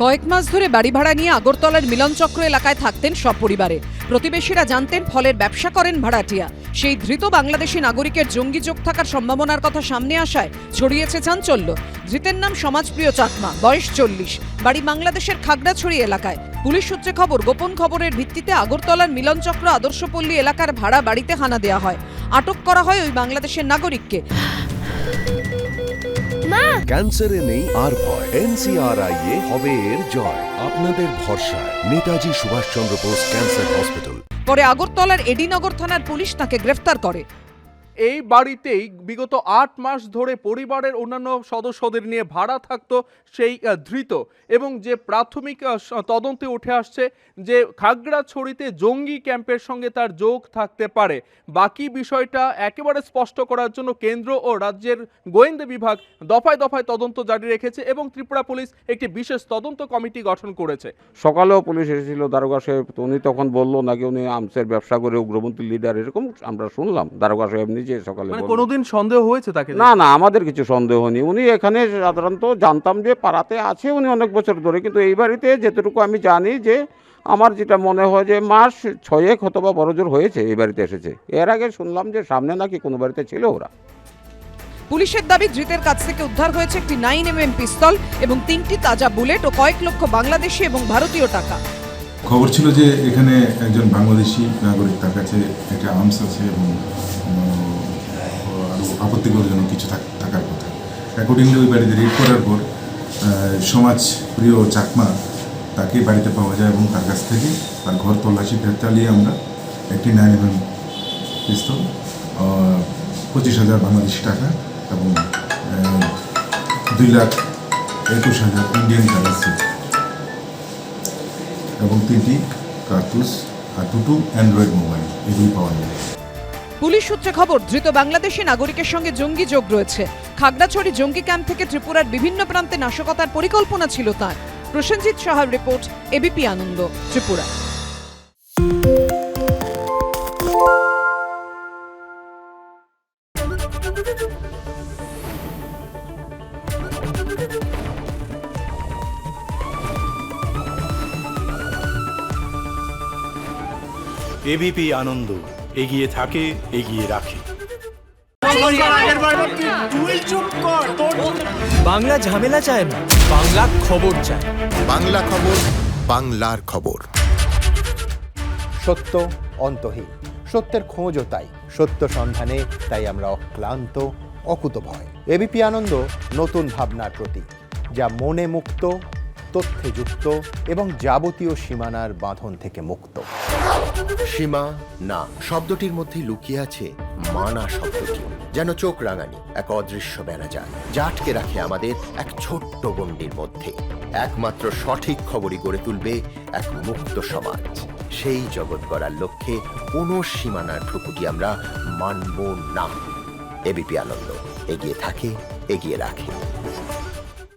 কয়েক মাস ধরে বাড়ি ভাড়া নিয়ে আগরতলার মিলনচক্র এলাকায় থাকতেন সপরিবারে। প্রতিবেশীরা জানতেন ফলের ব্যবসা করেন ভাড়াটিয়া। সেই ধৃত বাংলাদেশি নাগরিকের জঙ্গি যোগ থাকার সম্ভাবনার কথা সামনে আসায় ছড়িয়েছে চাঞ্চল্য। ধৃতের নাম সমাজপ্রিয় চাকমা, বয়স 40, বাড়ি বাংলাদেশের খাগড়াছড়ি এলাকায়। পুলিশ সূত্রে খবর, গোপন খবরের ভিত্তিতে আগরতলার মিলনচক্র আদর্শপল্লী এলাকার ভাড়া বাড়িতে হানা দেওয়া হয়। আটক করা হয় ওই বাংলাদেশের নাগরিককে। ক্যান্সারে নেই আর ভয়, NCRI হবে এর জয়। আপনাদের ভরসা নেতাজি সুভাষচন্দ্র বোস ক্যান্সার হসপিটাল। পরে আগরতলার এডিনগর থানার পুলিশ তাকে গ্রেফতার করে। এই বাড়িতেই বিগত 8 মাস ধরে পরিবারের অন্যান্য সদস্যদের নিয়ে ভাড়া থাকতো সেই ধৃত, এবং যে প্রাথমিক তদন্তে উঠে আসছে যে খাগড়াছড়িতে জঙ্গি ক্যাম্পের সঙ্গে তার যোগ থাকতে পারে। বাকি বিষয়টা একেবারে স্পষ্ট করার জন্য কেন্দ্র ও রাজ্যের গোয়েন্দা বিভাগ দফায় দফায় তদন্ত জারি রেখেছে এবং ত্রিপুরা পুলিশ একটি বিশেষ তদন্ত কমিটি গঠন করেছে। সকালেও পুলিশ এসেছিল, দারোগা সাহেব, তো উনি তখন বললো নাকি উনি আমসের ব্যবসা করে উগ্রপন্থী লিডার, এরকম আমরা শুনলাম। দারোগা সাহেব নিজে সকালে কোনোদিন সন্দেহ হয়েছে তাকে? না, আমাদের কিছু সন্দেহ নেই। উনি এখানে সাধারণত জানতাম যে পাড়াতে আছে উনি অনেক বছর ধরে, কিন্তু এই বাড়িতে যেটুকু আমি জানি যে আমার যেটা মনে হয় যে মাস 6 অথবা বড় জোর হয়েছে এই বাড়িতে এসেছে। এর আগে শুনলাম যে সামনে নাকি কোনো বাড়িতে ছিল ওরা। পুলিশের দাবি, ধৃতের কাছ থেকে উদ্ধার হয়েছে একটি 9mm পিস্তল এবং 3টি তাজা বুলেট ও কয়েক লক্ষ বাংলাদেশি এবং ভারতীয় টাকা। খবর ছিল যে এখানে একজন বাংলাদেশি নাগরিক, তার কাছে একটা আর্মস আছে এবং আরও আপত্তিকরজনক কিছু থাকার কথা। অ্যাকর্ডিংলি ওই বাড়িতে রেড করার পর সমাজপ্রিয় চাকমা তাকে বাড়িতে পাওয়া যায় এবং তার কাছ থেকে তার ঘর তল্লাশি চালিয়ে আমরা একটি 9mm পিস্তল, 25,000 বাংলাদেশি টাকা এবং 2,21,000 ইন্ডিয়ান কারেন্সি এবং 3টি কার্তুজ আর 2টো অ্যান্ড্রয়েড মোবাইল এগুলি পাওয়া যায়। পুলিশ সূত্রে খবর, ধৃত বাংলাদেশি নাগরিকের সঙ্গে জঙ্গি যোগ রয়েছে। খাগড়াছড়ি জঙ্গি ক্যাম্প থেকে ত্রিপুরার বিভিন্ন প্রান্তে নাশকতার পরিকল্পনা ছিল তার। প্রসেনজিৎ সাহার রিপোর্ট, এবিপি আনন্দ, ত্রিপুরা। এবিপি আনন্দ, এগিয়ে থাকে, এগিয়ে রাখে। বাংলা ঝামেলা চায় না, বাংলা খবর চায়। বাংলা খবর, বাংলার খবর। সত্য অন্তহীন, সত্যের খোঁজও তাই, সত্য সন্ধানে তাই আমরা অক্লান্ত, অকুতভয়। এবিপি আনন্দ নতুন ভাবনার প্রতীক, যা মনে মুক্ত, তথ্যে যুক্ত এবং যাবতীয় সীমানার বাঁধন থেকে মুক্ত। সীমা না শব্দটির মধ্যে লুকিয়ে আছে মানা শব্দটি, যেন চোখ রাঙানি এক অদৃশ্য বেড়াজাল, যা আটকে রাখে আমাদের এক ছোট্ট গণ্ডির মধ্যে। একমাত্র সঠিক খবরই গড়ে তুলবে এক মুক্ত সমাজ। সেই জগৎ গড়ার লক্ষ্যে কোনো সীমানার ঠুকুটি আমরা মানব না। এবিপি আনন্দ, এগিয়ে থাকে, এগিয়ে রাখে।